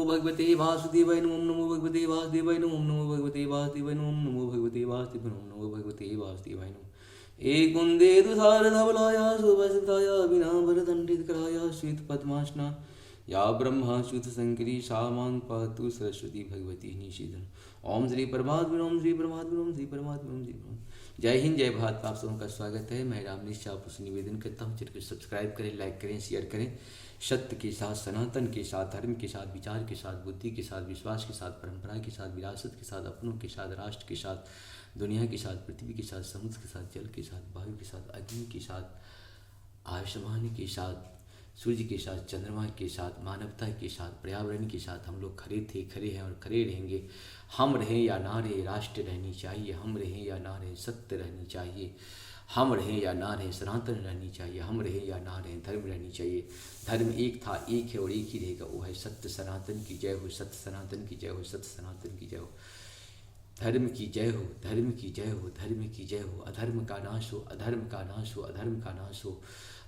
भगवते वासुदेवाय नमो नमो भगवते वासुदेवाय नमो नमो भगवते वासुदेवाय नमो नमो भगवते वासुदेवाय नमो भगवते वासुदेवाय नमो एक कुंदे तुषार धवलाया शोभसिताया विना भरदंडितकराया श्वेत पद्मासना या ब्रह्मा शुद्ध शंकरी सामान पातु सरस्वती भगवती निषेधन। ओम श्री परमात्मा ओम श्री परमात्मा ओम श्री परमात्मा ओम श्री परमात्मा। जय हिंद जय भारत, आप सबों का स्वागत है। मैं रामनिश आपको निवेदन करता हूँ, चैनल को सब्सक्राइब करें, लाइक करें, शेयर करें। सत्य के साथ, सनातन के साथ, धर्म के साथ, विचार के साथ, बुद्धि के साथ, विश्वास के साथ, परंपरा के साथ, विरासत के साथ, अपनों के साथ, राष्ट्र के साथ, दुनिया के साथ, पृथ्वी के साथ, समुद्र के साथ, जल के साथ, वायु के साथ, अग्नि के साथ, आयुष्मान के साथ, सूर्य के साथ, चंद्रमा के साथ, मानवता के साथ, पर्यावरण के साथ हम लोग खड़े थे, खड़े हैं और खड़े रहेंगे। हम रहें या ना रहे, राष्ट्र रहनी चाहिए। हम रहें या ना रहे, सत्य रहनी चाहिए। हम रहें या ना रहें, सनातन रहनी चाहिए। हम रहें या ना रहें, धर्म रहनी चाहिए। धर्म एक था, एक है और एक ही रहेगा, वो है सत्य सनातन की जय हो, सत्य सनातन की जय हो, सत्य सनातन की जय हो। धर्म की जय हो, धर्म की जय हो, धर्म की जय हो। अधर्म का नाश हो, अधर्म का नाश हो, अधर्म का नाश हो।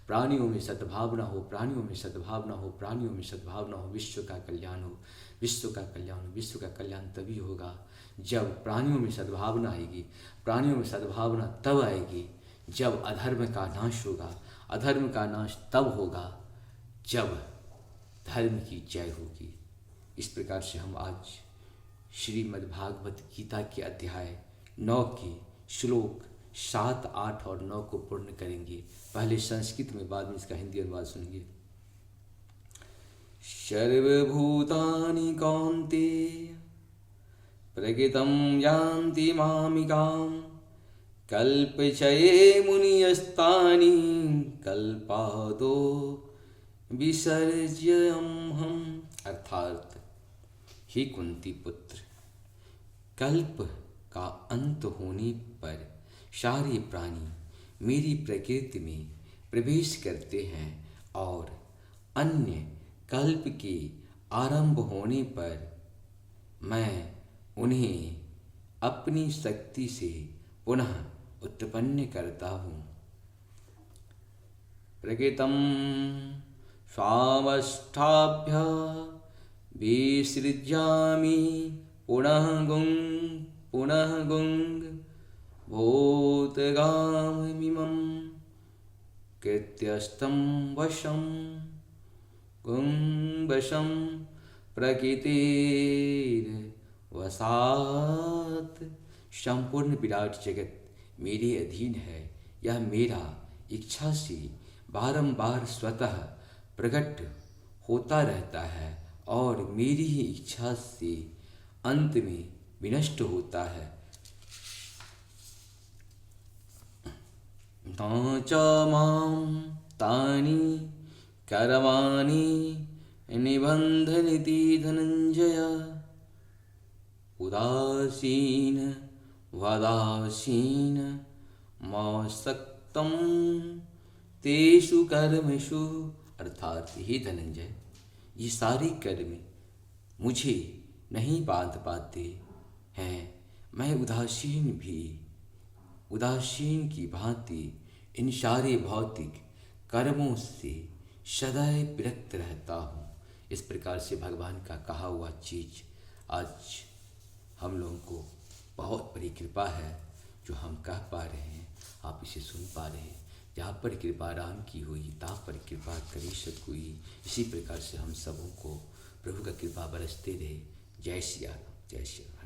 प्राणियों में सद्भावना हो, प्राणियों में सद्भावना हो, प्राणियों में सद्भावना हो। विश्व का कल्याण हो, विश्व का कल्याण हो। विश्व का कल्याण तभी होगा जब प्राणियों में सद्भावना आएगी। प्राणियों में सद्भावना तब आएगी जब अधर्म का नाश होगा। अधर्म का नाश तब होगा जब धर्म की जय होगी। इस प्रकार से हम आज श्रीमद्भागवत गीता के अध्याय 9 के श्लोक 7, 8 और 9 को पूर्ण करेंगे। पहले संस्कृत में, बाद में इसका हिंदी अनुवाद सुनेंगे। सर्वभूतानि कौन्तेय प्रकृतं यान्ति मामिकां कल्पक्षये मुनियस्तानि कल्पादो विसर्ज्यहम्। अर्थात हे कुंती पुत्र, कल्प का अंत होने पर सारे प्राणी मेरी प्रकृति में प्रवेश करते हैं और अन्य कल्प के आरंभ होने पर मैं उन्हें अपनी शक्ति से पुनः उत्पन्न करता हूँ। प्रकृतं स्वावस्थाभ्य विसृज्यामि पुनः गुं भूतगामिमं कृत्यस्तं वशं गुं वशं प्रकृतिर्वशात्। संपूर्ण विराट जगत मेरे अधीन है। यह मेरा इच्छा से बारंबार स्वतः प्रकट होता रहता है और मेरी ही इच्छा से अंत में विनष्ट होता है। न च मां तानि कर्माणि निबन्धन्ति धनञ्जय उदासीन वदासीन मौसक्तं तेषु कर्मसु। अर्थात हे धनंजय, ये सारे कर्म मुझे नहीं बांध पाते हैं। मैं उदासीन की भांति इन सारे भौतिक कर्मों से सदैव विरक्त रहता हूँ। इस प्रकार से भगवान का कहा हुआ चीज आज हम लोगों को बहुत बड़ी कृपा है जो हम कह पा रहे हैं, आप इसे सुन पा रहे हैं। जहाँ पर कृपा राम की हुई तहाँ पर कृपा करी सतगुई। इसी प्रकार से हम सबों को प्रभु का कृपा बरसते रहे। जय श्री राम, जय श्री राम।